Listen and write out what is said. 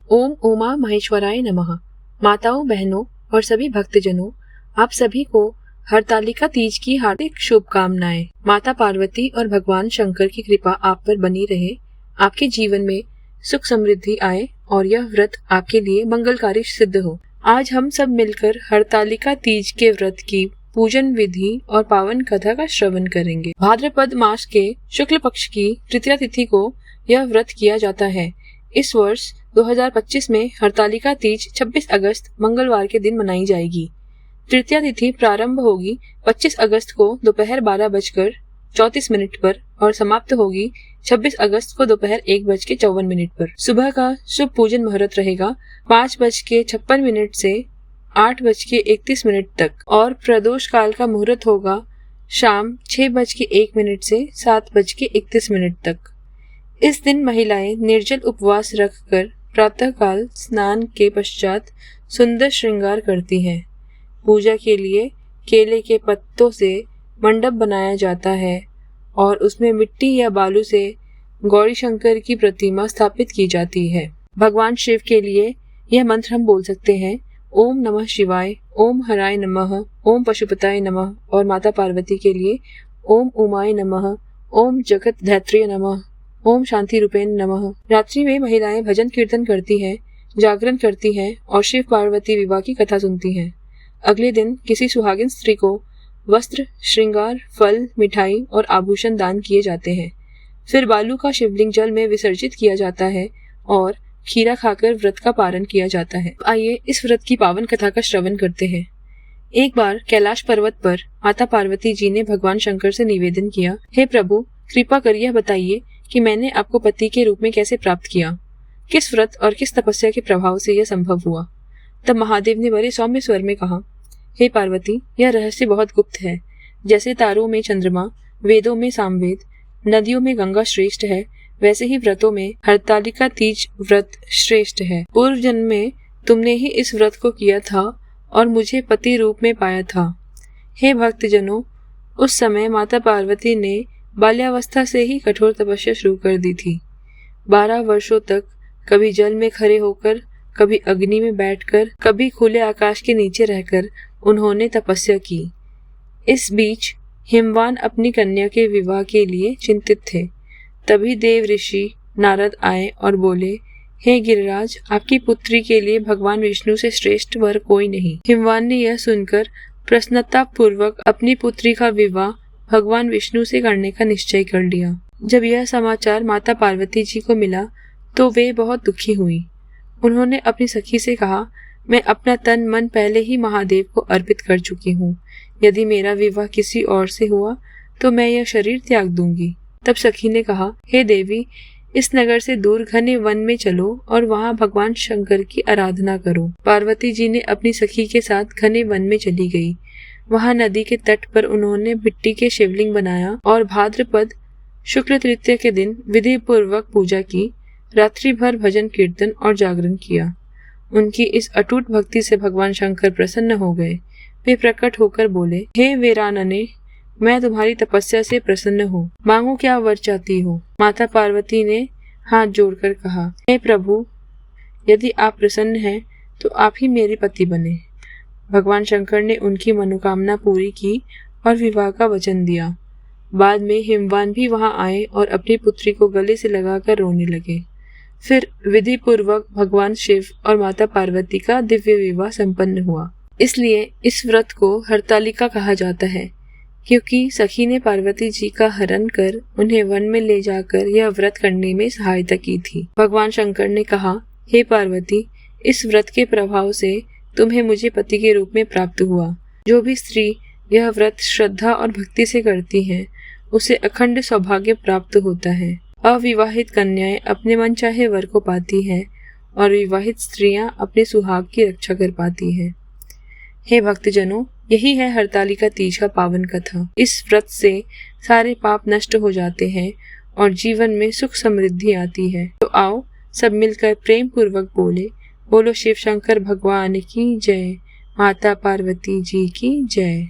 ओम उमा महेश्वराय नमः। माताओं, बहनों और सभी भक्तजनों, आप सभी को हरतालिका तीज की हार्दिक शुभकामनाएं। माता पार्वती और भगवान शंकर की कृपा आप पर बनी रहे, आपके जीवन में सुख समृद्धि आए और यह व्रत आपके लिए मंगलकारी सिद्ध हो। आज हम सब मिलकर हरतालिका तीज के व्रत की पूजन विधि और पावन कथा का श्रवण करेंगे। भाद्रपद मास के शुक्ल पक्ष की तृतीया तिथि को यह व्रत किया जाता है। इस वर्ष 2025 में हरतालिका तीज 26 अगस्त मंगलवार के दिन मनाई जाएगी। तृतीया तिथि प्रारंभ होगी 25 अगस्त को दोपहर 12:34 पर और समाप्त होगी 26 अगस्त को दोपहर 1:54 पर। सुबह का शुभ पूजन मुहूर्त रहेगा 5:56 से 8:31 तक और प्रदोष काल का मुहूर्त होगा शाम 6:01 से 7:31 तक। इस दिन महिलाएं निर्जल उपवास रखकर प्रातःकाल स्नान के पश्चात सुंदर श्रृंगार करती हैं। पूजा के लिए केले के पत्तों से मंडप बनाया जाता है और उसमें मिट्टी या बालू से गौरी शंकर की प्रतिमा स्थापित की जाती है। भगवान शिव के लिए यह मंत्र हम बोल सकते हैं: ओम नमः शिवाय, ओम हराय नमः, ओम पशुपताय नमः। और माता पार्वती के लिए ओम उमाय नमः, ओम जगत धैत्रीय नमः, ओम शांति रूपेण नमः। रात्रि में महिलाएं भजन कीर्तन करती हैं, जागरण करती हैं और शिव पार्वती विवाह की कथा सुनती हैं। अगले दिन किसी सुहागिन स्त्री को वस्त्र, श्रृंगार, फल, मिठाई और आभूषण दान किए जाते हैं। फिर बालू का शिवलिंग जल में विसर्जित किया जाता है और खीरा खाकर व्रत का पारण किया जाता है। आइए इस व्रत की पावन कथा का श्रवण करते हैं। एक बार कैलाश पर्वत पर माता पार्वती जी ने भगवान शंकर से निवेदन किया, हे प्रभु, कृपा कर यह बताइए कि मैंने आपको पति के रूप में कैसे प्राप्त किया। किस व्रत और किस तपस्या के प्रभाव से यह संभव हुआ। तब महादेव ने बड़े सौम्य स्वर में कहा, हे पार्वती, यह रहस्य बहुत गुप्त है। जैसे तारों में चंद्रमा, वेदों में सामवेद, नदियों में गंगा श्रेष्ठ है, वैसे ही व्रतों में हरतालिका तीज व्रत श्रेष्ठ है। पूर्व जन्म में तुमने ही इस व्रत को किया था और मुझे पति रूप में पाया था। हे भक्तजनों, उस समय माता पार्वती ने बाल्यावस्था से ही कठोर तपस्या शुरू कर दी थी। 12 वर्षों तक कभी जल में खड़े होकर, कभी अग्नि में बैठकर, कभी खुले आकाश के नीचे रहकर उन्होंने तपस्या की। इस बीच हिमवान अपनी कन्या के विवाह के लिए चिंतित थे। तभी देव ऋषि नारद आए और बोले, हे गिरिराज, आपकी पुत्री के लिए भगवान विष्णु से श्रेष्ठ वर कोई नहीं। हिमवान ने यह सुनकर प्रसन्नता पूर्वक अपनी पुत्री का विवाह भगवान विष्णु से करने का निश्चय कर लिया। जब यह समाचार माता पार्वती जी को मिला तो वे बहुत दुखी हुई। उन्होंने अपनी सखी से कहा, मैं अपना तन मन पहले ही महादेव को अर्पित कर चुकी हूँ। यदि मेरा विवाह किसी और से हुआ तो मैं यह शरीर त्याग दूंगी। तब सखी ने कहा, हे देवी, इस नगर से दूर घने वन में चलो और वहाँ भगवान शंकर की आराधना करो। पार्वती जी ने अपनी सखी के साथ घने वन में चली गई। वहाँ नदी के तट पर उन्होंने मिट्टी के शिवलिंग बनाया और भाद्रपद शुक्ल तृतीया के दिन विधि पूर्वक पूजा की। रात्रि भर भजन कीर्तन और जागरण किया। उनकी इस अटूट भक्ति से भगवान शंकर प्रसन्न हो गए। वे प्रकट होकर बोले, हे वीरानने, मैं तुम्हारी तपस्या से प्रसन्न हूँ। मांगो क्या वर चाहती हो। माता पार्वती ने हाथ जोड़कर कहा, हे प्रभु, यदि आप प्रसन्न हैं तो आप ही मेरे पति बने। भगवान शंकर ने उनकी मनोकामना पूरी की और विवाह का वचन दिया। बाद में हिमवान भी वहां आए और अपनी पुत्री को गले से लगाकर रोने लगे। फिर विधि पूर्वक भगवान शिव और माता पार्वती का दिव्य विवाह संपन्न हुआ। इसलिए इस व्रत को हरतालिका कहा जाता है, क्योंकि सखी ने पार्वती जी का हरण कर उन्हें वन में ले जाकर यह व्रत करने में सहायता की थी। भगवान शंकर ने कहा, हे पार्वती, इस व्रत के प्रभाव से तुम्हें मुझे पति के रूप में प्राप्त हुआ। जो भी स्त्री यह व्रत श्रद्धा और भक्ति से करती है, उसे अखंड सौभाग्य प्राप्त होता है। अविवाहित कन्याएं अपने मन चाहे वर को पाती हैं और विवाहित स्त्रियां अपने सुहाग की रक्षा कर पाती हैं। हे भक्तजनों, यही है हरतालिका तीज का पावन कथा। इस व्रत से सारे पाप नष्ट हो जाते हैं और जीवन में सुख समृद्धि आती है। तो आओ सब मिलकर प्रेम पूर्वक बोले, बोलो शिव शंकर भगवान की जय, माता पार्वती जी की जय।